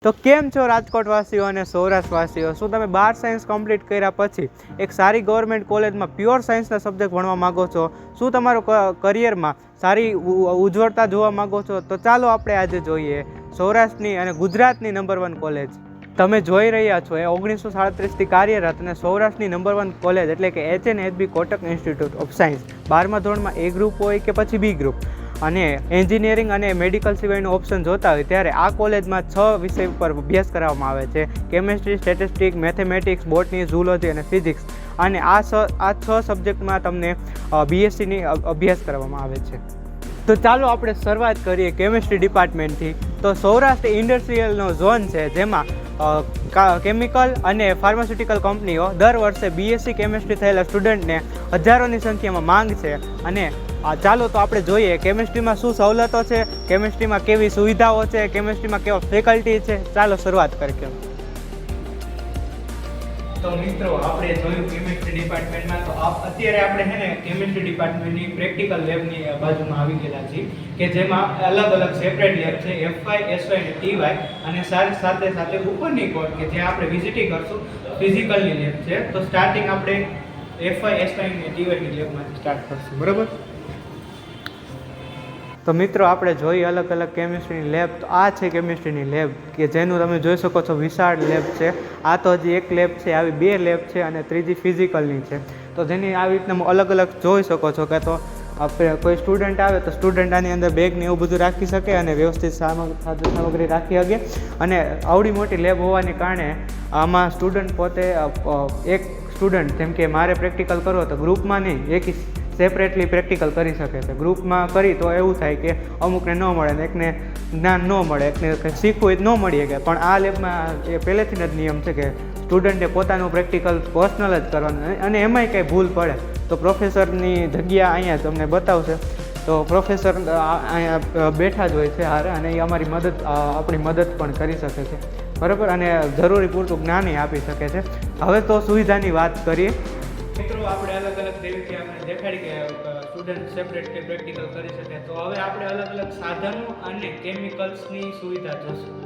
તો કેમ છો રાજકોટવાસીઓ અને સૌરાષ્ટ્રવાસીઓ? શું તમે 12 સાયન્સ કમ્પ્લીટ કર્યા પછી એક સારી ગવર્મેન્ટ કોલેજમાં પ્યોર સાયન્સના સબ્જેક્ટ ભણવા માગો છો? શું તમારું કરિયરમાં સારી ઉજ્જવળતા જોવા માગો છો? તો ચાલો આપણે આજે જોઈએ સૌરાષ્ટ્રની અને ગુજરાતની નંબર 1 કોલેજ. તમે જોઈ રહ્યા છો એ 1937થી કાર્યરત અને સૌરાષ્ટ્રની નંબર 1 કોલેજ એટલે કે HNHB Kotak institute of science. 12મા ધોરણમાં A ગ્રુપ હોય કે પછી B ગ્રુપ અને એન્જિનિયરિંગ અને મેડિકલ સિવાયનું ઓપ્શન જોતા હોય ત્યારે આ કોલેજમાં 6 વિષય પર અભ્યાસ કરવામાં આવે છે: કેમેસ્ટ્રી, સ્ટેટિસ્ટિક્સ, મેથેમેટિક્સ, બોટની, ઝૂલોજી અને ફિઝિક્સ. અને આ 6 સબ્જેક્ટમાં તમને BScની અભ્યાસ કરવામાં આવે છે. તો ચાલો આપણે શરૂઆત કરીએ કેમેસ્ટ્રી ડિપાર્ટમેન્ટથી. તો સૌરાષ્ટ્ર ઇન્ડસ્ટ્રીયલનો ઝોન છે જેમાં કેમિકલ અને ફાર્માસ્યુટિકલ કંપનીઓ દર વર્ષે BSc કેમેસ્ટ્રી થયેલા સ્ટુડન્ટને હજારોની સંખ્યામાં માંગ છે. અને ચાલો તો આપણે જોઈએ કેમેસ્ટ્રીમાં શું સવલતો છે, કેમેસ્ટ્રીમાં કેવી સુવિધાઓ છે, કેમેસ્ટ્રીમાં કેવા ફેકલ્ટી છે. ચાલો શરૂઆત કરીએ. તો મિત્રો આપણે જોયું કેમેસ્ટ્રી ડિપાર્ટમેન્ટમાં. તો અત્યારે આપણે છે ને કેમેસ્ટ્રી ડિપાર્ટમેન્ટની પ્રેક્ટિકલ લેબની બાજુમાં આવી ગયેલા છીએ કે જેમાં અલગ અલગ સેપરેટ લેબ છે, FY, SY અને TY. અને સાથે સાથે ઉપરની કોર કે જે આપણે વિઝિટિંગ કરશું ફિઝિકલની લેબ છે. તો સ્ટાર્ટિંગ આપણે FY, SY અને TY ની લેબમાંથી સ્ટાર્ટ કરશું, બરાબર? તો મિત્રો આપણે જોઈએ અલગ અલગ કેમિસ્ટ્રીની લેબ. તો આ છે કેમિસ્ટ્રીની લેબ કે જેનું તમે જોઈ શકો છો વિશાળ લેબ છે. આ તો હજી એક લેબ છે, આવી 2 લેબ છે અને ત્રીજી ફિઝિકલની છે. તો જેની આવી રીતના અલગ અલગ જોઈ શકો છો કે તો આપણે કોઈ સ્ટુડન્ટ આવે તો સ્ટુડન્ટ આની અંદર બેગને એવું બધું રાખી શકે અને વ્યવસ્થિત સામગ્રી રાખી શકે. અને આવડી મોટી લેબ હોવાને કારણે આમાં સ્ટુડન્ટ પોતે એક સ્ટુડન્ટ જેમ કે મારે પ્રેક્ટિકલ કરવો તો ગ્રુપમાં નહીં, એક સેપરેટલી પ્રેક્ટિકલ કરી શકે છે. ગ્રુપમાં કરી તો એવું થાય કે અમુકને ન મળે ને એકને જ્ઞાન ન મળે, એકને કંઈ શીખવું એ ન મળી શકે. પણ આ લેબમાં એ પહેલેથી જ નિયમ છે કે સ્ટુડન્ટે પોતાનું પ્રેક્ટિકલ પર્સનલ જ કરવાનું. અને એમાંય કંઈ ભૂલ પડે તો પ્રોફેસરની જગ્યા અહીંયા તમને બતાવશે. તો પ્રોફેસર અહીંયા બેઠા જ હોય છે હારે અને એ આપણી મદદ પણ કરી શકે છે, બરાબર? અને જરૂરી પૂરતું જ્ઞાન આપી શકે છે. હવે તો સુવિધાની વાત કરીએ. મિત્રો આપણે અલગ અલગ રીતે આપણે દેખાડી કે સ્ટુડન્ટ સેપરેટલી પ્રેક્ટિકલ કરી શકે. તો હવે આપણે અલગ અલગ સાધનો અને કેમિકલ્સની સુવિધા જોશું.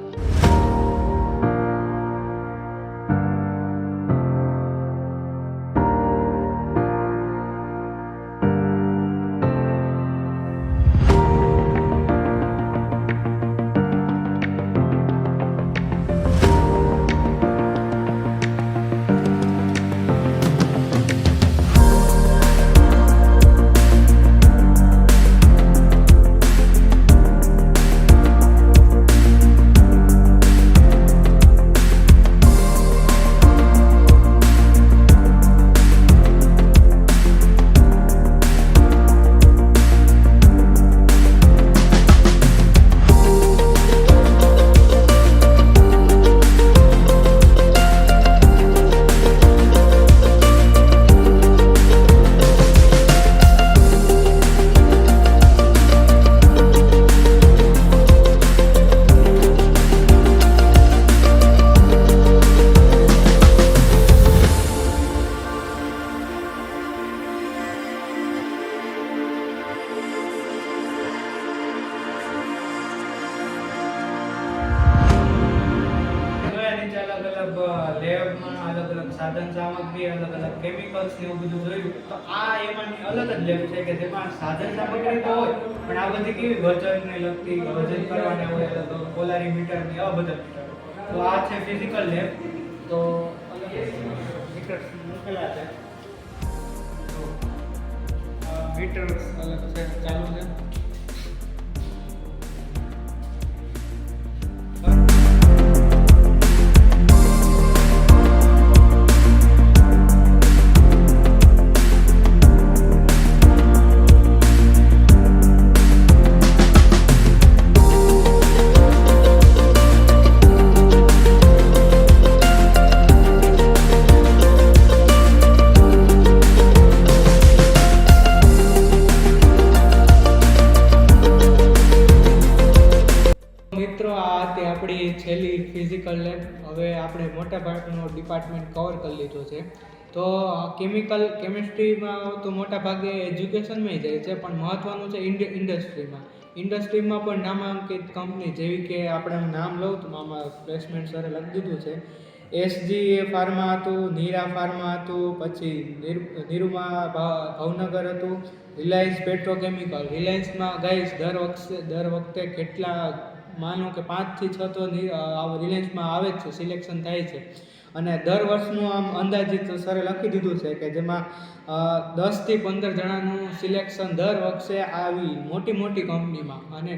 લેબમાં અલગ અલગ સાધન સામગ્રી, અલગ અલગ કેમિકલ્સ ને એવું બધું જોયું. તો આ એમાંની અલગ જ લેબ છે કે જેમાં સાધન સામગ્રી તો હોય પણ આ બધી કેવી વજનને લગતી, વજન કરવાના હોય, પોલારીમીટર ને એવા બધા. તો આ છે ફિઝિકલ લેબ. તો મીટર મૂકેલા છે, મીટર અલગ છે, ચાલુ છે. આપણી છેલ્લી ફિઝિકલ લેબ. હવે આપણે મોટા ભાગનો ડિપાર્ટમેન્ટ કવર કરી લીધો છે. તો કેમેસ્ટ્રીમાં તો મોટા ભાગે એજ્યુકેશનમાં જાય છે પણ મહત્ત્વનું છે ઇન્ડસ્ટ્રીમાં. ઇન્ડસ્ટ્રીમાં પણ નામાંકિત કંપની જેવી કે આપણે નામ લઉં તો આમાં પ્લેસમેન્ટ સરે લખી દીધું છે, SGA ફાર્મા હતું, નીરા ફાર્મા હતું, પછી નિરુમા ભાવનગર હતું, રિલાયન્સ પેટ્રોકેમિકલ. રિલાયન્સમાં ગાઈસ દર વખતે કેટલા માનો કે 5 થી 6 તો રિલાયન્સમાં આવે જ છે, સિલેક્શન થાય છે. અને દર વર્ષનું આમ અંદાજિત સરે લખી દીધું છે કે જેમાં 10 થી 15 જણાનું સિલેક્શન દર વર્ષે આવી મોટી કંપનીમાં અને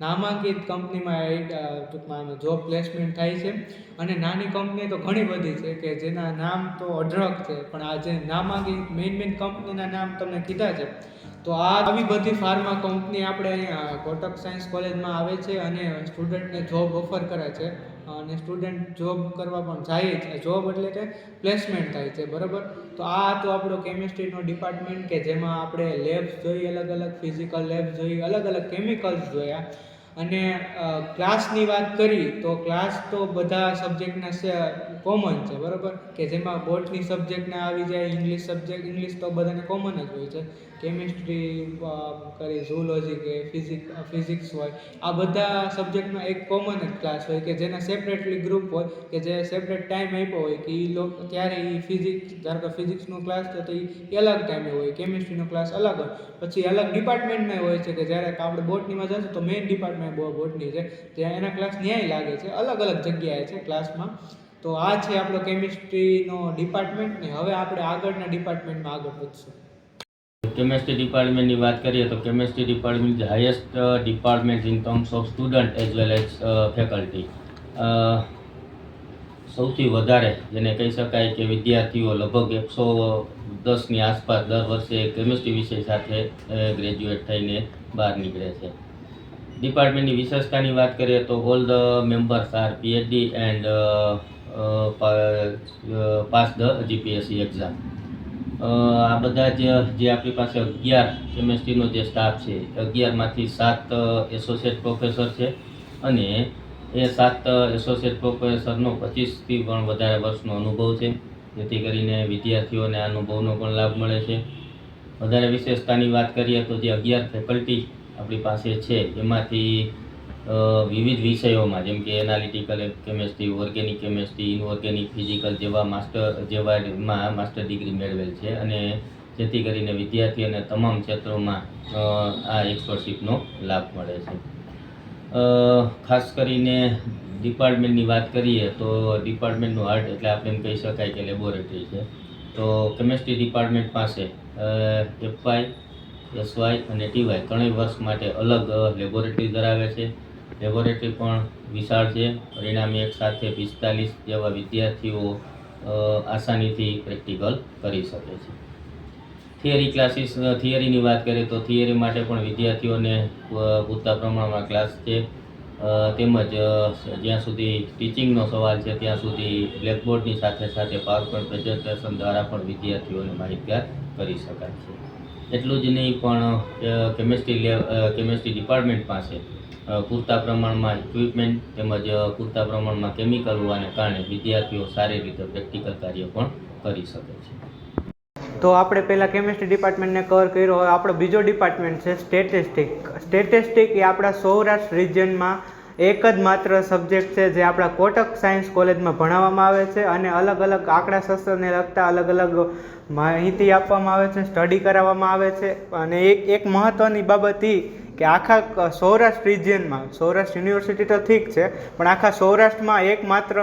નામાંકિત કંપનીમાં ટૂંકમાં જોબ પ્લેસમેન્ટ થાય છે. અને નાની કંપની તો ઘણી બધી છે કે જેના નામ તો અઢળક છે, પણ આ જે નામાંકિત મેઇન કંપનીના નામ તમને કીધા છે. તો આ આવી બધી ફાર્મા કંપની આપણે અહીંયા કોટક સાયન્સ કોલેજમાં આવે છે અને સ્ટુડન્ટને જોબ ઓફર કરે છે અને સ્ટુડન્ટ જોબ કરવા પણ જાય છે. જોબ એટલે કે પ્લેસમેન્ટ થાય છે, બરાબર. તો આ તો આપણો કેમિસ્ટ્રીનો ડિપાર્ટમેન્ટ કે જેમાં આપણે લેબ્સ જોઈ, અલગ ફિઝિકલ લેબ્સ જોઈ, અલગ કેમિકલ્સ જોયા. અને ક્લાસની વાત કરી તો ક્લાસ તો બધા સબ્જેક્ટના કોમન છે, બરાબર, કે જેમાં બોટની સબ્જેક્ટના આવી જાય, ઇંગ્લિશ તો બધાને કોમન જ હોય છે. કેમિસ્ટ્રી કરી, ઝૂલોજી કે ફિઝિક્સ હોય, આ બધા સબ્જેક્ટમાં એક કોમન જ ક્લાસ હોય કે જેના સેપરેટલી ગ્રુપ હોય કે જે સેપરેટ ટાઈમ આપ્યો હોય કે ત્યારે એ ધારો કે ફિઝિક્સનો ક્લાસ છે તો એ અલગ ટાઈમે હોય, કેમિસ્ટ્રીનો ક્લાસ અલગ હોય, પછી અલગ ડિપાર્ટમેન્ટમાં હોય છે કે જ્યારે આપણે બોટનીમાં જશું તો મેઇન ડિપાર્ટમેન્ટ બોટની છે ત્યાં એના ક્લાસ ન્યાય લાગે છે, અલગ જગ્યાએ છે ક્લાસમાં. તો આ છે આપણો કેમિસ્ટ્રીનો ડિપાર્ટમેન્ટ ને હવે આપણે આગળના ડિપાર્ટમેન્ટમાં આગળ વધશું. કેમેસ્ટ્રી ડિપાર્ટમેન્ટની વાત કરીએ તો chemistry department is highest department in terms of student as well as faculty. સૌથી વધારે જેને કહી શકાય કે વિદ્યાર્થીઓ લગભગ 110ની આસપાસ દર વર્ષે કેમેસ્ટ્રી વિષય સાથે ગ્રેજ્યુએટ થઈને બહાર નીકળે છે. ડિપાર્ટમેન્ટની વિશેષતાની વાત કરીએ તો all the members are PhD and pass the GPSC exam. આ બધા જે આપણી પાસે 11 કેમેસ્ટ્રીનો જે સ્ટાફ છે, 11માંથી 7 એસોસિએટ પ્રોફેસર છે અને એ 7 એસોસિએટ પ્રોફેસરનો 25થી પણ વધારે વર્ષનો અનુભવ છે, જેથી કરીને વિદ્યાર્થીઓને આ અનુભવનો પણ લાભ મળે છે. વધારે વિશેષતાની વાત કરીએ તો જે 11 ફેકલ્ટી આપણી પાસે છે એમાંથી વિવિધ વિષયોમાં જેમ કે analytical chemistry, organic chemistry, inorganic physical જેવામાં માસ્ટર ડિગ્રી મેળવેલ છે અને જેથી કરીને વિદ્યાર્થીઓને તમામ ક્ષેત્રોમાં આ એક્સપર્ટશીપનો લાભ મળે છે. ખાસ કરીને ડિપાર્ટમેન્ટની વાત કરીએ તો ડિપાર્ટમેન્ટનું હાર્ટ એટલે આપણે એમ કહી શકાય કે લેબોરેટરી છે. તો કેમેસ્ટ્રી ડિપાર્ટમેન્ટ પાસે FY, SY અને TY ત્રણેય વર્ષ માટે અલગ લેબોરેટરી ધરાવે છે. લેબોરેટરી પણ વિશાળ છે, પરિણામે એક સાથે 45 જેવા વિદ્યાર્થીઓ આસાનીથી પ્રેક્ટિકલ કરી શકે છે. થિયરીની વાત કરીએ તો થિયરી માટે પણ વિદ્યાર્થીઓને પૂરતા પ્રમાણમાં ક્લાસ છે, તેમજ જ્યાં સુધી ટીચિંગનો સવાલ છે ત્યાં સુધી બ્લેકબોર્ડની સાથે પાવરપોઈન્ટ પ્રેઝન્ટેશન દ્વારા પણ વિદ્યાર્થીઓને માહિતગાર કરી શકાય છે. એટલું જ નહીં પણ કેમેસ્ટ્રી ડિપાર્ટમેન્ટ પાસે પૂરતા પ્રમાણમાં ઇક્વિપમેન્ટ તેમજ પૂરતા પ્રમાણમાં કેમિકલ હોવાને કારણે વિદ્યાર્થીઓ સારી રીતે પ્રેક્ટિકલ કાર્ય પણ કરી શકે છે. તો આપણે પહેલાં કેમિસ્ટ્રી ડિપાર્ટમેન્ટને કવર કર્યો. હવે આપણો બીજો ડિપાર્ટમેન્ટ છે સ્ટેટિસ્ટિક. એ આપણા સૌરાષ્ટ્ર રિજિયનમાં એક જ માત્ર સબ્જેક્ટ છે જે આપણા કોટક સાયન્સ કોલેજમાં ભણાવવામાં આવે છે અને અલગ આંકડાશાસ્ત્રને લગતા અલગ માહિતી આપવામાં આવે છે, સ્ટડી કરાવવામાં આવે છે. અને એક મહત્ત્વની બાબત એ કે આખા સૌરાષ્ટ્ર રિજિયનમાં, સૌરાષ્ટ્ર યુનિવર્સિટી તો ઠીક છે પણ આખા સૌરાષ્ટ્રમાં એકમાત્ર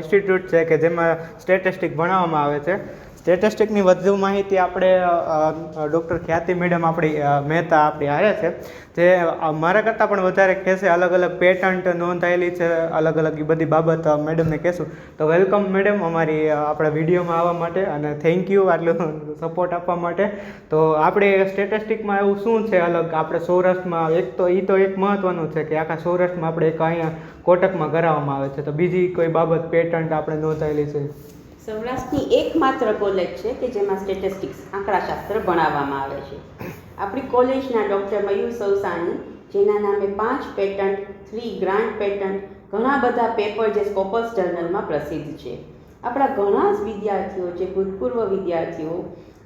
ઇન્સ્ટિટ્યૂટ છે કે જેમાં સ્ટેટિસ્ટિક ભણાવવામાં આવે છે. સ્ટેટિસ્ટિકની વધુ માહિતી આપણે ડૉક્ટર ખ્યાતિ મેડમ મહેતા આપણી હારે છે, જે મારા કરતાં પણ વધારે કહેશે. અલગ પેટન્ટ નોંધાયેલી છે, અલગ એ બધી બાબત મેડમને કહેશું. તો વેલકમ મેડમ આપણા વિડીયોમાં આવવા માટે અને થેન્ક યુ આટલું સપોર્ટ આપવા માટે. તો આપણે સ્ટેટિસ્ટિકમાં એવું શું છે અલગ આપણે સૌરાષ્ટ્રમાં? એક મહત્ત્વનું છે કે આખા સૌરાષ્ટ્રમાં આપણે એક અહીંયા કોટકમાં કરાવવામાં આવે છે, તો બીજી કોઈ બાબત પેટન્ટ આપણે નોંધાયેલી છે? સૌરાષ્ટ્રની એકમાત્ર કોલેજ છે કે જેમાં સ્ટેટિસ્ટિક્સ આંકડાશાસ્ત્ર ભણાવવામાં આવે છે. આપણી કોલેજના ડૉક્ટર મયુર સૌસાણી, જેના નામે 5 પેટન્ટ, 3 ગ્રાન્ટ પેટન્ટ, ઘણા બધા પેપર જે સ્કોપસ જર્નલમાં પ્રસિદ્ધ છે. આપણા ઘણા જ વિદ્યાર્થીઓ જે ભૂતપૂર્વ વિદ્યાર્થીઓ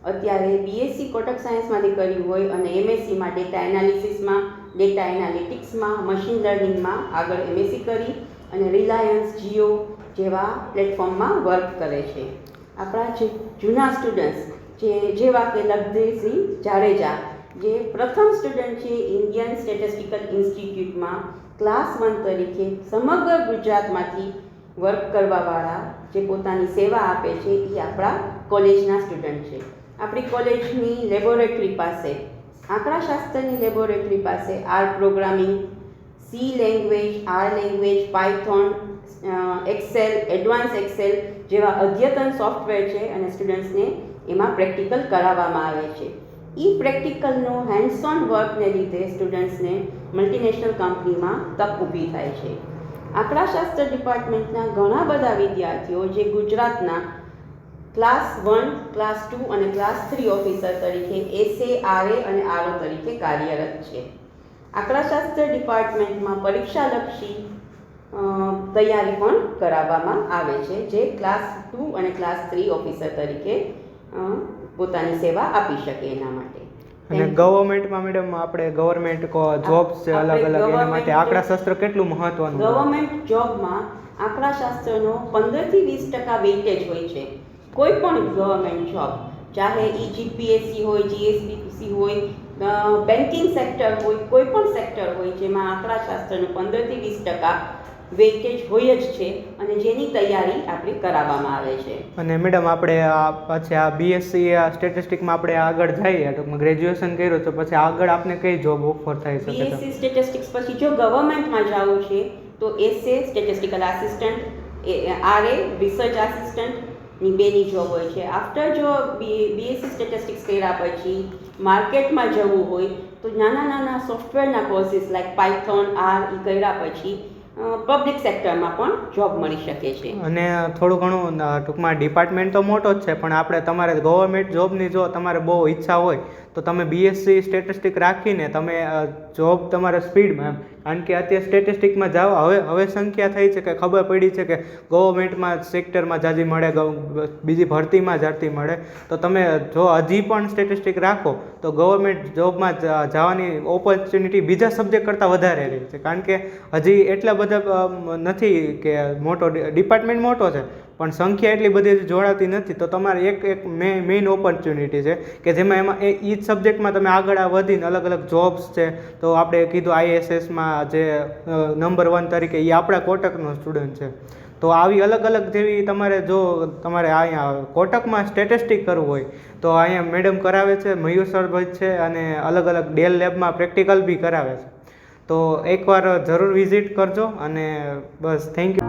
અત્યારે BSc કોટક સાયન્સમાંથી કર્યું હોય અને MScમાં ડેટા એનાલિસિસમાં ડેટા એનાલિટિક્સમાં, મશીન લર્નિંગમાં આગળ MSc કરી અને રિલાયન્સ, જીઓ જેવા પ્લેટફોર્મમાં વર્ક કરે છે. આપણા જે જૂના સ્ટુડન્ટ્સ જેવા કે લગધીરસિંહ જાડેજા, જે પ્રથમ સ્ટુડન્ટ છે ઇન્ડિયન સ્ટેટિસ્ટિકલ ઇન્સ્ટિટ્યૂટમાં ક્લાસ 1 તરીકે સમગ્ર ગુજરાતમાંથી વર્ક કરવાવાળા જે પોતાની સેવા આપે છે, એ આપણા કોલેજના સ્ટુડન્ટ છે. આપણી કોલેજની લેબોરેટરી પાસે, આંકડાશાસ્ત્રની લેબોરેટરી પાસે R programming, C language, R language, Python, Excel, advance Excel જેવા અદ્યતન સોફ્ટવેર છે અને સ્ટુડન્ટ્સને એમાં પ્રેક્ટિકલ કરાવવામાં આવે છે. એ પ્રેક્ટિકલનો હેન્ડ્સ ઓન વર્કને લીધે સ્ટુડન્ટ્સને મલ્ટીનેશનલ કંપનીમાં તક ઊભી થાય છે. આંકડાશાસ્ત્ર ડિપાર્ટમેન્ટના ઘણા બધા વિદ્યાર્થીઓ જે ગુજરાતના ક્લાસ 1, ક્લાસ 2 અને ક્લાસ 3 ઓફિસર તરીકે SA, RA અને RO તરીકે કાર્યરત છે. આંકડાશાસ્ત્ર ડિપાર્ટમેન્ટમાં પરીક્ષાલક્ષી તૈયારી પણ કરાવવામાં આવે છે, જે ક્લાસ 2 અને ક્લાસ 3 ઓફિસર તરીકે પોતાની સેવા આપી શકે એના માટે. અને ગવર્મેન્ટમાં મેડમ આપણે ગવર્મેન્ટ જોબ્સ છે અલગ અલગ, એના માટે આંકડાશાસ્ત્ર કેટલું મહત્વનું? ગવર્મેન્ટ જોબમાં આંકડાશાસ્ત્રનો 15 થી 20% વેઇટેજ હોય છે. કોઈ પણ ગવર્મેન્ટ જોબ, ચાહે એ GPSC હોય, GSPC હોય, બેન્કિંગ સેક્ટર હોય, કોઈ પણ સેક્ટર હોય, જેમાં આંકડાશાસ્ત્રનું 15 થી 20% વેઇટેજ હોય જ છે અને જેની તૈયારી આપણે કરાવવામાં આવે છે. અને મેડમ આપણે પછી આ BSc સ્ટેટિસ્ટિકમાં આપણે આગળ જઈએ, ટૂંકમાં ગ્રેજ્યુએશન કર્યું તો પછી આગળ આપને કઈ જોબ ઓફર થઈ શકે? BSc સ્ટેટિસ્ટિક્સ પછી જો ગવર્મેન્ટમાં જવું છે તો SA statistical assistant, RA research આસિસ્ટન્ટની બેની જોબ હોય છે. આફ્ટર જો BSc સ્ટેટિસ્ટિક્સ કર્યા પછી માર્કેટમાં જવું હોય તો નાના નાના સોફ્ટવેરના કોર્સિસ લાઈક પાયથોન, R એ કર્યા પછી પબ્લિક સેક્ટરમાં પણ જોબ મળી શકે છે. અને થોડું ઘણું ટૂંકમાં ડિપાર્ટમેન્ટ તો મોટો જ છે, પણ આપણે તમારે ગવર્મેન્ટ જોબની જો તમારે બહુ ઈચ્છા હોય તો તમે BSc સ્ટેટિસ્ટિક રાખીને તમે જોબ તમારે સ્પીડમાં, કારણ કે અત્યારે સ્ટેટિસ્ટિકમાં જાઓ હવે સંખ્યા થઈ છે કે ખબર પડી છે કે ગવર્મેન્ટમાં સેક્ટરમાં જાજી મળે, બીજી ભરતીમાં જાતી મળે, તો તમે જો હજી પણ સ્ટેટિસ્ટિક રાખો તો ગવર્મેન્ટ જોબમાં જવાની ઓપોર્ચ્યુનિટી બીજા સબ્જેક્ટ કરતાં વધારે રહે છે, કારણ કે હજી એટલા બધા નથી કે મોટો ડિપાર્ટમેન્ટ મોટો છે પણ સંખ્યા એટલી બધી જોડાતી નથી. તો તમારે એક મેઇન ઓપોર્ચ્યુનિટી છે કે જેમાં એમાં એ જ સબ્જેક્ટમાં તમે આગળ વધીને અલગ અલગ જોબ્સ છે. તો આપણે કીધું ISSમાં જે નંબર 1 તરીકે એ આપણા કોટકનો સ્ટુડન્ટ છે. તો આવી અલગ અલગ જેવી તમારે અહીંયા કોટકમાં સ્ટેટિસ્ટિક કરવું હોય તો અહીંયા મેડમ કરાવે છે, મયુર સરભાઈ છે, અને અલગ અલગ ડેલ લેબમાં પ્રેક્ટિકલ બી કરાવે છે. તો એકવાર જરૂર વિઝિટ કરજો અને બસ, થેન્ક યુ.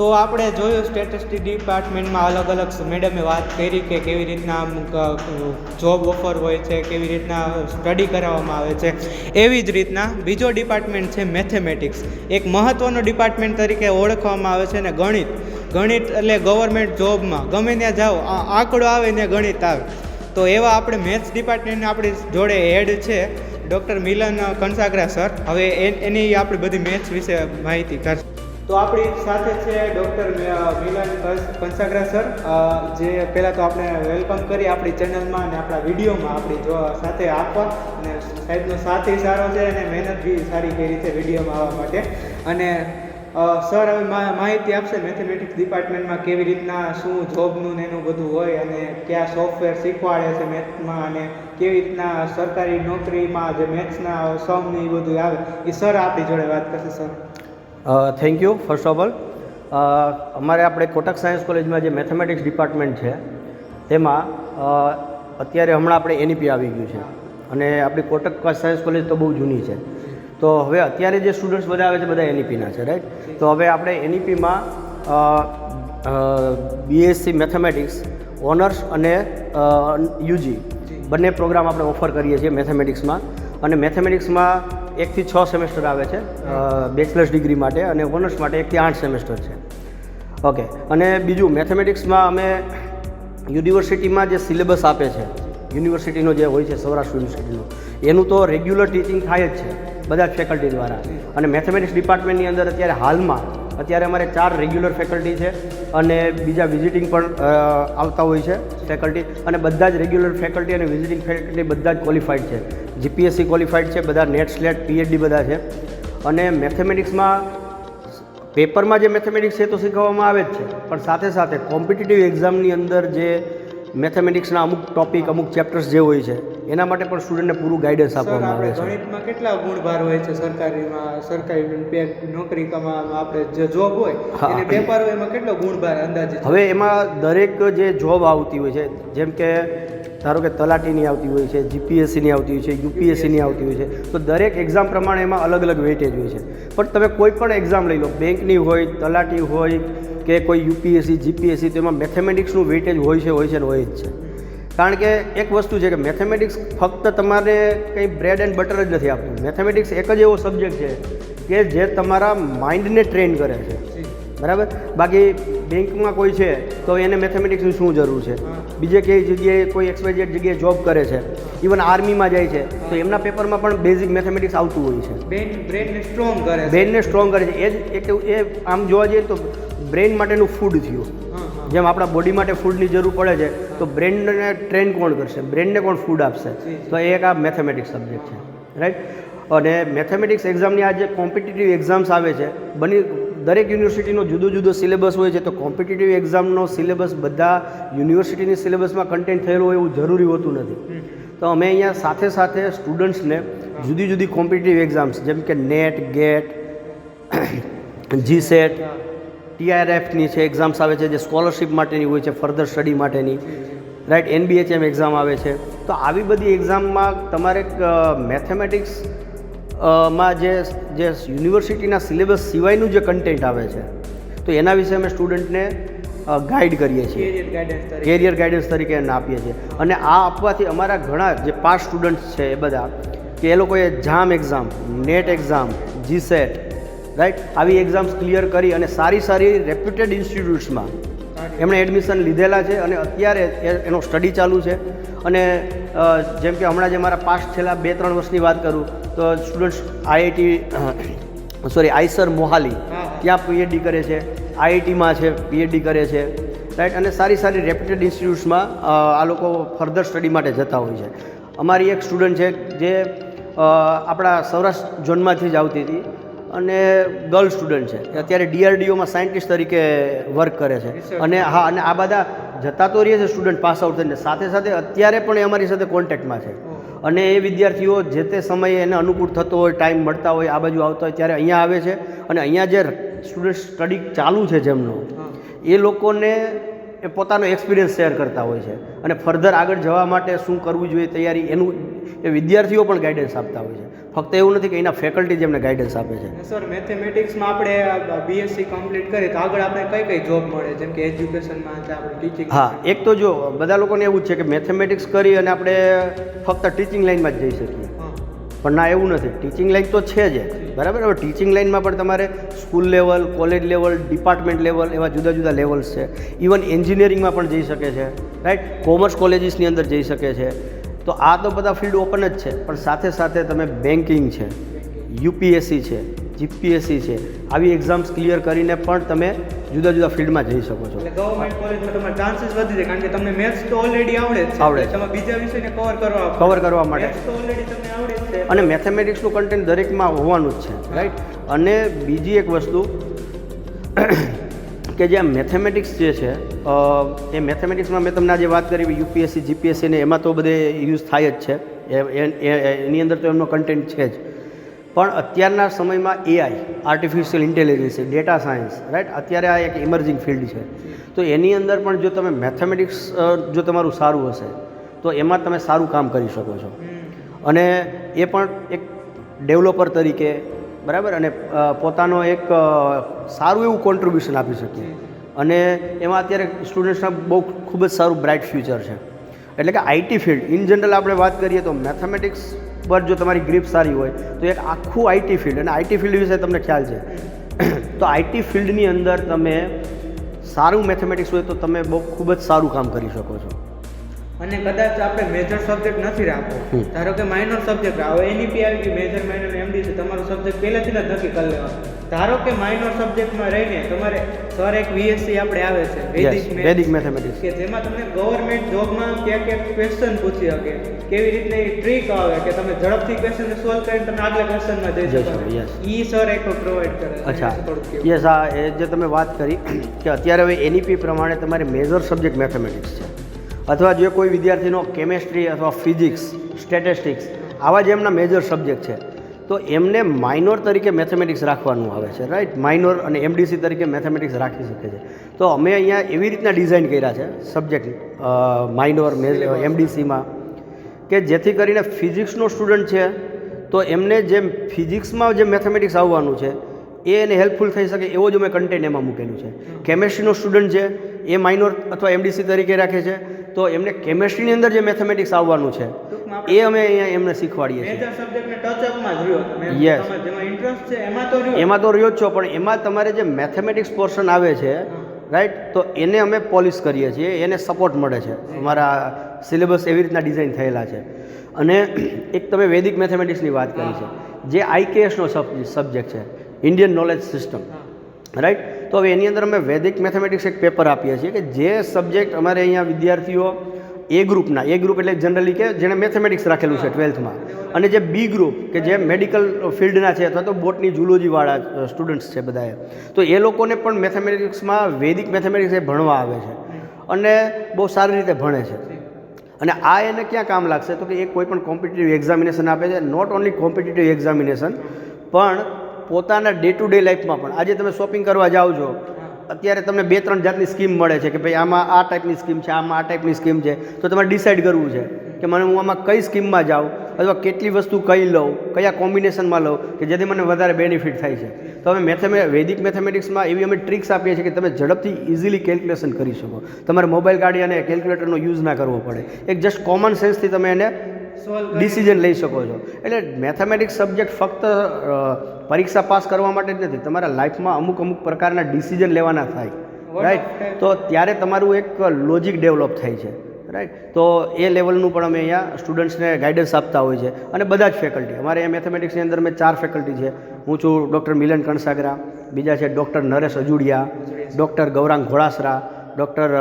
તો આપણે જોયું સ્ટેટિસ્ટિક ડિપાર્ટમેન્ટમાં અલગ અલગ મેડમે વાત કરી કે કેવી રીતના જોબ ઓફર હોય છે, કેવી રીતના સ્ટડી કરાવવામાં આવે છે. એવી જ રીતના બીજો ડિપાર્ટમેન્ટ છે મેથેમેટિક્સ, એક મહત્ત્વનો ડિપાર્ટમેન્ટ તરીકે ઓળખવામાં આવે છે. અને ગણિત એટલે ગવર્મેન્ટ જોબમાં ગમે ત્યાં જાઓ આંકડો આવે ને ગણિત આવે. તો એવા આપણે મેથ્સ ડિપાર્ટમેન્ટના આપણી જોડે હેડ છે ડૉક્ટર મિલન કંસાગરા સર. હવે એની આપણે બધી મેથ્સ વિશે માહિતી કરશે. તો આપણી સાથે છે ડૉક્ટર મિલન કંસાગરા સર, જે પહેલાં તો આપણે વેલકમ કરી આપણી ચેનલમાં અને આપણા વિડીયોમાં આપણી સાથે આપવા. અને સાહેબનો સાથ સારો છે અને મહેનત બી સારી કરી છે વિડીયોમાં આવવા માટે. અને સર હવે માહિતી આપશે મેથેમેટિક્સ ડિપાર્ટમેન્ટમાં કેવી રીતના શું જોબનું ને એનું બધું હોય અને કયા સોફ્ટવેર શીખવાડે છે મેથ્સમાં, અને કેવી રીતના સરકારી નોકરીમાં જે મેથ્સના સમ ને એ બધું આવે એ સર આપણી જોડે વાત કરશે. Sir thank you. First of all અમારે આપણે કોટક સાયન્સ કોલેજમાં જે મેથેમેટિક્સ ડિપાર્ટમેન્ટ છે તેમાં અત્યારે હમણાં આપણે NEP આવી ગયું છે અને આપણી કોટક સાયન્સ કોલેજ તો બહુ જૂની છે. તો હવે અત્યારે જે સ્ટુડન્ટ્સ બધા આવે છે બધા NEPના છે, રાઈટ. તો હવે આપણે NEPમાં BSc મેથેમેટિક્સ ઓનર્સ અને UG બંને પ્રોગ્રામ આપણે ઓફર કરીએ છીએ મેથેમેટિક્સમાં. અને મેથેમેટિક્સમાં 1 થી 6 સેમેસ્ટર આવે છે બેચલર્સ ડિગ્રી માટે, અને ઓનર્સ માટે 1 થી 8 સેમેસ્ટર છે. ઓકે. અને બીજું મેથેમેટિક્સમાં અમે યુનિવર્સિટીમાં જે સિલેબસ આપે છે યુનિવર્સિટીનો જે હોય છે સૌરાષ્ટ્ર યુનિવર્સિટીનો, એનું તો રેગ્યુલર ટીચિંગ થાય જ છે બધા જ ફેકલ્ટી દ્વારા. અને મેથેમેટિક્સ ડિપાર્ટમેન્ટની અંદર અત્યારે અમારે 4 રેગ્યુલર ફેકલ્ટી છે અને બીજા વિઝિટિંગ પણ આવતા હોય છે ફેકલ્ટી, અને બધા જ રેગ્યુલર ફેકલ્ટી અને વિઝિટિંગ ફેકલ્ટી બધા જ ક્વોલિફાઈડ છે, જીપીએસસી ક્વોલિફાઈડ છે, બધા નેટ સ્લેટ પીએચડી બધા છે. અને મેથેમેટિક્સમાં પેપરમાં જે મેથેમેટિક્સ છે તો શીખવવામાં આવે જ છે, પણ સાથે સાથે કોમ્પિટિટિવ એક્ઝામની અંદર જે મેથેમેટિક્સના અમુક ટોપિક અમુક ચેપ્ટર્સ જે હોય છે એના માટે પણ સ્ટુડન્ટને પૂરું ગાઈડન્સ આપવામાં આવે છે. ગણિતમાં કેટલા ગુણભાર હોય છે સરકારી નોકરી આપણે જે જોબ હોય એને પેપર હોય એમાં કેટલો ગુણભાર અંદાજિત? હવે એમાં દરેક જે જોબ આવતી હોય છે, જેમ કે ધારો કે તલાટીની આવતી હોય છે, જીપીએસસીની આવતી હોય છે, યુપીએસસીની આવતી હોય છે, તો દરેક એક્ઝામ પ્રમાણે એમાં અલગ અલગ વેટેજ હોય છે. પણ તમે કોઈ પણ એક્ઝામ લઈ લો, બેંકની હોય, તલાટી હોય કે કોઈ યુપીએસસી જીપીએસસી, તો એમાં મેથેમેટિક્સનું વેટેજ હોય છે ને હોય જ છે. કારણ કે એક વસ્તુ છે કે મેથેમેટિક્સ ફક્ત તમારે કંઈ બ્રેડ એન્ડ બટર જ નથી આપતું. મેથેમેટિક્સ એક જ એવો સબ્જેક્ટ છે કે જે તમારા માઇન્ડને ટ્રેન કરે છે, બરાબર. બાકી બેંકમાં કોઈ છે તો એને મેથેમેટિક્સની શું જરૂર છે? બીજે કઈ જગ્યાએ કોઈ એક્સવાયઝેડ જગ્યાએ જોબ કરે છે, ઇવન આર્મીમાં જાય છે તો એમના પેપરમાં પણ બેઝિક મેથેમેટિક્સ આવતું હોય છે. બ્રેનને સ્ટ્રોંગ કરે છે. એ આમ જોવા જઈએ તો બ્રેન માટેનું ફૂડ થયું. જેમ આપણા બોડી માટે ફૂડની જરૂર પડે છે તો બ્રેનને ટ્રેન કોણ કરશે, બ્રેનને કોણ ફૂડ આપશે? તો એ એક આ મેથેમેટિક્સ સબ્જેક્ટ છે, રાઈટ. અને મેથેમેટિક્સ એક્ઝામની આ જે કોમ્પિટિટિવ એક્ઝામ્સ આવે છે, દરેક યુનિવર્સિટીનો જુદો જુદો સિલેબસ હોય છે, તો કોમ્પિટિટિવ એક્ઝામનો સિલેબસ બધા યુનિવર્સિટીની સિલેબસમાં કન્ટેન્ટ થયેલો હોય એવું જરૂરી હોતું નથી. તો અમે અહીંયા સાથે સાથે સ્ટુડન્ટ્સને જુદી જુદી કોમ્પિટિટિવ એક્ઝામ્સ જેમ કે નેટ, ગેટ, જીસેટ, TRFની છે એક્ઝામ્સ આવે છે જે સ્કોલરશિપ માટેની હોય છે, ફર્ધર સ્ટડી માટેની, રાઈટ. NBHM એક્ઝામ આવે છે. તો આવી બધી એક્ઝામમાં તમારે મેથેમેટિક્સ માં જે યુનિવર્સિટીના સિલેબસ સિવાયનું જે કન્ટેન્ટ આવે છે તો એના વિશે અમે સ્ટુડન્ટને ગાઈડ કરીએ છીએ, કેરિયર ગાઈડન્સ તરીકે એને આપીએ છીએ. અને આ આપવાથી અમારા ઘણા જે પાસ સ્ટુડન્ટ્સ છે એ બધા કે એ લોકોએ JAM exam, NET exam, GSET, right, આવી એક્ઝામ્સ ક્લિયર કરી અને સારી રેપ્યુટેડ ઇન્સ્ટિટ્યૂટ્સમાં એમણે એડમિશન લીધેલા છે અને અત્યારે એનો સ્ટડી ચાલુ છે. અને જેમ કે હમણાં જે મારા પાસ્ટ છેલ્લા 2-3 વર્ષની વાત કરું તો સ્ટુડન્ટ્સ આઈસર મોહાલી ત્યાં પીએચડી કરે છે, IITમાં છે પીએચડી કરે છે, રાઈટ. અને સારી રેપ્યુટેડ ઇન્સ્ટિટ્યૂટ્સમાં આ લોકો ફર્ધર સ્ટડી માટે જતા હોય છે. અમારી એક સ્ટુડન્ટ છે જે આપણા સૌરાષ્ટ્ર ઝોનમાંથી જ આવતી હતી અને ગર્લ સ્ટુડન્ટ છે, અત્યારે DRDOમાં સાયન્ટિસ્ટ તરીકે વર્ક કરે છે. અને અને આ બધા જતા તો રહીએ છે સ્ટુડન્ટ પાસ આઉટ થઈને, સાથે સાથે અત્યારે પણ એ અમારી સાથે કોન્ટેક્ટમાં છે. અને એ વિદ્યાર્થીઓ જે તે સમયે એને અનુકૂળ થતો હોય, ટાઈમ મળતા હોય, આ બાજુ આવતા હોય ત્યારે અહીંયા આવે છે. અને અહીંયા જે સ્ટુડન્ટ સ્ટડી ચાલુ છે જેમનો, એ લોકોને એ પોતાનો એક્સપિરિયન્સ શેર કરતા હોય છે અને ફર્ધર આગળ જવા માટે શું કરવું જોઈએ તૈયારી, એનું એ વિદ્યાર્થીઓ પણ ગાઈડન્સ આપતા હોય છે. ફક્ત એવું નથી કે એના ફેકલ્ટી જેમને ગાઈડન્સ આપે છે. સર, મેથેમેટિક્સમાં આપણે BSc કમ્પ્લીટ કરીએ તો આગળ આપણે કઈ જોબ મળે, જેમ કે એજ્યુકેશનમાં આપણે ટીચિંગ? હા, એક તો જો બધા લોકોને એવું જ છે કે મેથેમેટિક્સ કરી અને આપણે ફક્ત ટીચિંગ લાઈનમાં જ જઈ શકીએ, પણ ના, એવું નથી. ટીચિંગ લાઈન તો છે જ, બરાબર. હવે ટીચિંગ લાઈનમાં પણ તમારે school level, college level, department level એવા જુદા જુદા લેવલ્સ છે. ઇવન એન્જિનિયરિંગમાં પણ જઈ શકે છે, રાઈટ. કોમર્સ કોલેજીસની અંદર જઈ શકે છે. તો આ તો બધા ફિલ્ડ ઓપન જ છે, પણ સાથે સાથે તમે બેન્કિંગ છે, UPSC છે, GPSC છે, આવી એક્ઝામ્સ ક્લિયર કરીને પણ તમે જુદા જુદા ફિલ્ડમાં જઈ શકો છો. એટલે ગવર્મેન્ટ કોલેજમાં તમારા ચાન્સીસ વધી જાય, કારણ કે તમને મેથ્સ તો ઓલરેડી આવડે છે, તમે બીજા વિષયને કવર કરવા માટે મેથ્સ તો ઓલરેડી તમને આવડે જ છે. અને મેથેમેટિક્સનું કન્ટેન્ટ દરેકમાં હોવાનું જ છે, રાઈટ. અને બીજી એક વસ્તુ કે જે મેથેમેટિક્સ જે છે એ મેથેમેટિક્સમાં મેં તમને આજે વાત કરી UPSC GPSC ને એમાં તો બધે યુઝ થાય જ છે, એની અંદર તો એમનો કન્ટેન્ટ છે જ. પણ અત્યારના સમયમાં AI, artificial intelligence, data science, right, અત્યારે આ એક ઇમર્જિંગ ફિલ્ડ છે. તો એની અંદર પણ જો તમે મેથેમેટિક્સ જો તમારું સારું હશે તો એમાં તમે સારું કામ કરી શકો છો. અને એ પણ એક ડેવલપર તરીકે, બરાબર, અને પોતાનો એક સારું એવું કોન્ટ્રીબ્યુશન આપી શકીએ. અને એમાં અત્યારે સ્ટુડન્ટ્સના બહુ ખૂબ જ સારું બ્રાઇટ ફ્યુચર છે. એટલે કે IT ફિલ્ડ ઇન જનરલ આપણે વાત કરીએ તો મેથેમેટિક્સ પર જો તમારી ગ્રીપ સારી હોય તો એક આખું IT ફિલ્ડ, અને IT ફિલ્ડ વિશે તમને ખ્યાલ છે તો IT ફિલ્ડની અંદર તમે સારું મેથેમેટિક્સ હોય તો તમે બહુ ખૂબ જ સારું કામ કરી શકો છો. અને કદાચ આપણે મેજર સબ્જેક્ટ નથી રાખવો, ધારો કે માઇનર સબ્જેક્ટ હવે એનઈપી આવી ગઈ, મેજર માઇનર એમડી છે, તમારો સબ્જેક્ટ પહેલેથી જ નક્કી કરી લેવાનો. ધારો કે માઇનર સબ્જેક્ટમાં રહીને તમારે સર એક વીએસસી આપણે આવે છે વેદિક મેથેમેટિક્સ, કે જેમાં તમને ગવર્મેન્ટ જોબમાં ક્યાં ક્વેશ્ચન પૂછી શકે, કેવી રીતની ટ્રીક આવે કે તમે ઝડપથી ક્વેશ્ચન સોલ્વ કરીને તમે આગલા ક્વેશ્ચનમાં જઈ શકો, ઈ સર એક પ્રોવાઈડ કરે. અચ્છા, યસ. આ એ જે તમે વાત કરી કે અત્યારે હવે એનઈપી પ્રમાણે તમારે મેજર સબ્જેક્ટ મેથેમેટિક્સ છે, અથવા જો કોઈ વિદ્યાર્થીનો કેમેસ્ટ્રી અથવા ફિઝિક્સ, સ્ટેટિસ્ટિક્સ આવા જે એમના મેજર સબ્જેક્ટ છે, તો એમને માઇનોર તરીકે મેથેમેટિક્સ રાખવાનું આવે છે, રાઈટ. માઇનોર અને એમડીસી તરીકે મેથેમેટિક્સ રાખી શકે છે. તો અમે અહીંયા એવી રીતના ડિઝાઇન કર્યા છે સબ્જેક્ટ માઇનોર એમડીસીમાં, કે જેથી કરીને ફિઝિક્સનો સ્ટુડન્ટ છે તો એમને જે ફિઝિક્સમાં જે મેથેમેટિક્સ આવવાનું છે એ એને હેલ્પફુલ થઈ શકે એવો જ અમે કન્ટેન્ટ એમાં મૂકેલું છે. કેમેસ્ટ્રીનો સ્ટુડન્ટ છે એ માઇનોર અથવા એમડીસી તરીકે રાખે છે, તો એમને કેમેસ્ટ્રીની અંદર જે મેથેમેટિક્સ આવવાનું છે એ અમે અહીંયા એમને શીખવાડીએ છીએ. મેજર સબ્જેક્ટને ટચઅપમાં જ રહ્યો તમે, યસ, જેમાં ઇન્ટરેસ્ટ છે એમાં તો રહ્યો જ છો, પણ એમાં તમારે જે મેથેમેટિક્સ પોર્શન આવે છે, રાઈટ, તો એને અમે પોલિશ કરીએ છીએ, એને સપોર્ટ મળે છે. અમારા સિલેબસ એવી રીતના ડિઝાઇન થયેલા છે. અને એક તમે વેદિક મેથેમેટિક્સની વાત કરી છે, જે આઈકેએસનો સબ્જેક્ટ છે, ઇન્ડિયન નોલેજ સિસ્ટમ, રાઈટ. તો હવે એની અંદર અમે વેદિક મેથેમેટિક્સ એક પેપર આપીએ છીએ કે જે સબ્જેક્ટ અમારે અહીંયા વિદ્યાર્થીઓ એ ગ્રુપના, એ ગ્રુપ એટલે જનરલી કે જેણે મેથેમેટિક્સ રાખેલું છે 12થમાં, અને જે બી ગ્રુપ કે જે મેડિકલ ફિલ્ડના છે અથવા તો બોટની ઝૂલોજીવાળા સ્ટુડન્ટ્સ છે બધાએ, તો એ લોકોને પણ મેથેમેટિક્સમાં વેદિક મેથેમેટિક્સ એ ભણવા આવે છે અને બહુ સારી રીતે ભણે છે. અને આ એને ક્યાં કામ લાગશે તો કે એ કોઈ પણ કોમ્પિટિટિવ એક્ઝામિનેશન આપે છે, નોટ ઓન્લી કોમ્પિટિટિવ એક્ઝામિનેશન પણ પોતાના ડે ટુ ડે લાઈફમાં પણ. આજે તમે શોપિંગ કરવા જાઓ છો, અત્યારે તમને 2-3 જાતની સ્કીમ મળે છે કે ભાઈ આમાં આ ટાઈપની સ્કીમ છે, આમાં આ ટાઈપની સ્કીમ છે, તો તમારે ડિસાઇડ કરવું છે કે મને હું આમાં કઈ સ્કીમમાં જાઉં અથવા કેટલી વસ્તુ કઈ લઉં, કયા કોમ્બિનેશનમાં લઉં કે જેથી મને વધારે બેનિફિટ થાય છે. તો અમે વેદિક મેથેમેટિક્સમાં એવી અમે ટ્રિક્સ આપીએ છીએ કે તમે ઝડપથી ઇઝીલી કેલ્ક્યુલેશન કરી શકો, તમારે મોબાઈલ કાઢી અને કેલ્ક્યુલેટરનો યુઝ ના કરવો પડે, એક જસ્ટ કોમન સેન્સથી તમે એને ડિસિઝન લઈ શકો છો. એટલે મેથેમેટિક્સ સબ્જેક્ટ ફક્ત પરીક્ષા પાસ કરવા માટે જ નથી, તમારા લાઈફમાં અમુક પ્રકારના ડિસિઝન લેવાના થાય, રાઈટ. તો ત્યારે તમારું એક લોજિક ડેવલપ થાય છે, રાઈટ. તો એ લેવલનું પણ અમે અહીંયા સ્ટુડન્ટ્સને ગાઈડન્સ આપતા હોય છે. અને બધા જ ફેકલ્ટી અમારે અહીંયા મેથેમેટિક્સની અંદર મેં 4 ફેકલ્ટી છે. હું છું ડૉક્ટર મિલન કણસાગરા, બીજા છે doctor Naresh Ajudiya, doctor Gaurang Ghodasara, doctor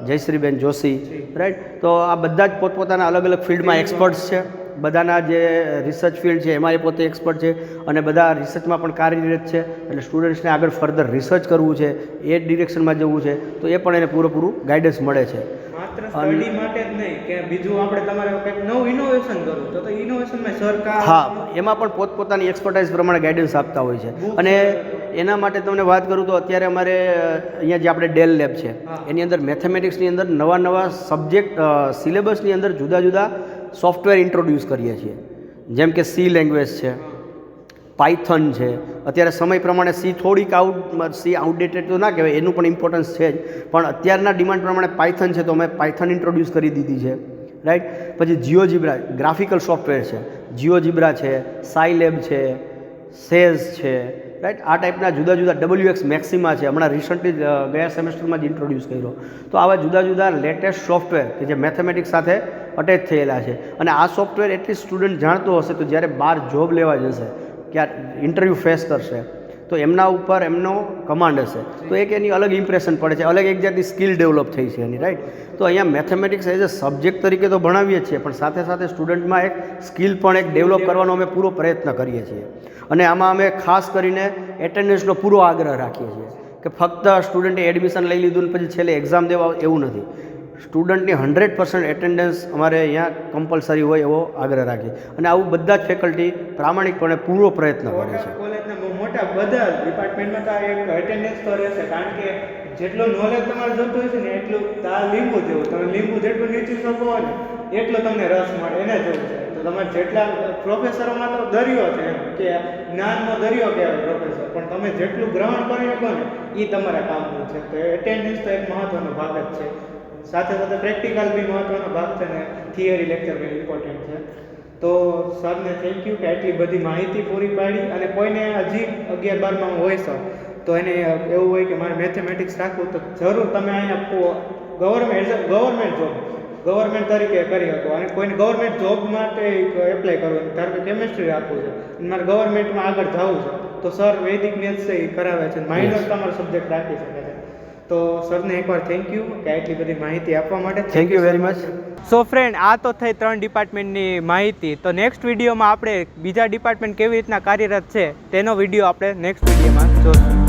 Jayshreeben Joshi, right. તો આ બધા જ પોતપોતાના અલગ અલગ ફિલ્ડમાં એક્સપર્ટ્સ છે. બધાના જે રિસર્ચ ફિલ્ડ છે એમાં એ પોતે એક્સપર્ટ છે અને બધા રિસર્ચમાં પણ કાર્યરત છે. એટલે સ્ટુડન્ટ્સને આગળ ફર્ધર રિસર્ચ કરવું છે, એ ડિરેક્શનમાં જવું છે, તો એ પણ એને પૂરેપૂરું ગાઈડન્સ મળે છે. માત્ર સ્ટડી માટે જ નહીં કે બીજું આપણે તમારે કંઈક નવું ઇનોવેશન કરવું તો ઇનોવેશનમાં સરકાર, હા, એમાં પણ પોતપોતાની એક્સપર્ટાઇઝ પ્રમાણે ગાઈડન્સ આપતા હોય છે. અને એના માટે તમને વાત કરું તો અત્યારે અમારે અહીંયા જે આપણે ડેલ લેબ છે એની અંદર મેથેમેટિક્સની અંદર નવા સબ્જેક્ટ સિલેબસની અંદર જુદા જુદા સોફ્ટવેર ઇન્ટ્રોડ્યુસ કરીએ છીએ. જેમ કે સી લેંગ્વેજ છે, પાયથન છે. અત્યારે સમય પ્રમાણે સી આઉટડેટેડ તો ના કહેવાય, એનું પણ ઇમ્પોર્ટન્સ છે જ, પણ અત્યારના ડિમાન્ડ પ્રમાણે પાયથન છે તો અમે પાયથન ઇન્ટ્રોડ્યુસ કરી દીધી છે, રાઈટ. પછી જીઓજીબ્રા ગ્રાફિકલ સોફ્ટવેર છે, જીઓજીબ્રા છે, સાયલેબ છે, સેઝ છે, રાઈટ. આ ટાઈપના જુદા જુદા WX મેક્સિમા છે, હમણાં રિસન્ટલી ગયા સેમેસ્ટરમાં જ ઇન્ટ્રોડ્યુસ કર્યો. તો આવા જુદા જુદા લેટેસ્ટ સોફ્ટવેર કે જે મેથેમેટિક્સ સાથે અટેચ થયેલા છે. અને આ સોફ્ટવેર એટલી સ્ટુડન્ટ જાણતો હશે તો જ્યારે બહાર જોબ લેવા જશે, ક્યાં ઇન્ટરવ્યૂ ફેસ કરશે, તો એમના ઉપર એમનો કમાન્ડ હશે, તો એક એની અલગ ઇમ્પ્રેશન પડે છે, અલગ એક જાતની સ્કિલ ડેવલપ થઈ છે એની, રાઈટ. તો અહીંયા મેથેમેટિક્સ એઝ અ સબ્જેક્ટ તરીકે તો ભણાવીએ જ છીએ, પણ સાથે સાથે સ્ટુડન્ટમાં એક સ્કિલ પણ એક ડેવલપ કરવાનો અમે પૂરો પ્રયત્ન કરીએ છીએ. અને આમાં અમે ખાસ કરીને એટેન્ડન્સનો પૂરો આગ્રહ રાખીએ છીએ કે ફક્ત સ્ટુડન્ટે એડમિશન લઈ લીધું ને પછી છેલ્લે એક્ઝામ દેવા એવું નથી. સ્ટુડન્ટની 100% એટેન્ડન્સ અમારે અહીંયા કમ્પલસરી હોય એવો આગ્રહ રાખીએ. અને આવું બધા જ ફેકલ્ટી પ્રામાણિકપણે પૂરો પ્રયત્ન કરે છે. કોલેજના મોટા બધા ડિપાર્ટમેન્ટમાં તો એક એટેન્ડન્સ તો રહેશે, કારણ કે જેટલું નોલેજ તમારે જોતું હોય છે ને એટલું લીંબુ જેવું, તમે લીંબુ જેટલું નીચી શકો ને એટલો તમને રસ મળે, એને જોવું છે. તો તમારે જેટલા પ્રોફેસરોમાં તો દરિયો છે એમ કે જ્ઞાનનો દરિયો કહેવાય પ્રોફેસર, પણ તમે જેટલું ગ્રહણ કરી શકો ને એ તમારા કામનું છે. તો એટેન્ડન્સ તો એક મહત્ત્વનો ભાગ જ છે. સાથે સાથે પ્રેક્ટિકલ બી મહત્ત્વનો ભાગ છે ને થિયરી લેક્ચર બી ઇમ્પોર્ટન્ટ છે. તો સરને થેન્ક યુ કે આટલી બધી માહિતી પૂરી પાડી. અને કોઈને હજી 11-12માં હોય સર તો એને એવું હોય કે મારે મેથેમેટિક્સ રાખવું, તો જરૂર તમે અહીંયા ગવર્મેન્ટ જોબ ગવર્મેન્ટ તરીકે કરી શકો અને કોઈને ગવર્મેન્ટ જોબ માટે એપ્લાય કરવું ધારો કે કેમિસ્ટ્રી રાખવું છે અને મારે ગવર્મેન્ટમાં આગળ જવું છે તો સર વૈદિક મેથ્સ એ કરાવે છે માઇનર તમારો સબ્જેક્ટ રાખી શકે છે. તો સરને એકવાર થેન્ક યુ કે આટલી બધી માહિતી આપવા માટે. Thank you very much. So friend, આ તો થઈ 3 ડિપાર્ટમેન્ટની માહિતી. તો નેક્સ્ટ વિડીયોમાં આપણે બીજા ડિપાર્ટમેન્ટ કેવી રીતના કાર્યરત છે તેનો વિડીયો આપણે નેક્સ્ટ વિડીયોમાં જોઈશું.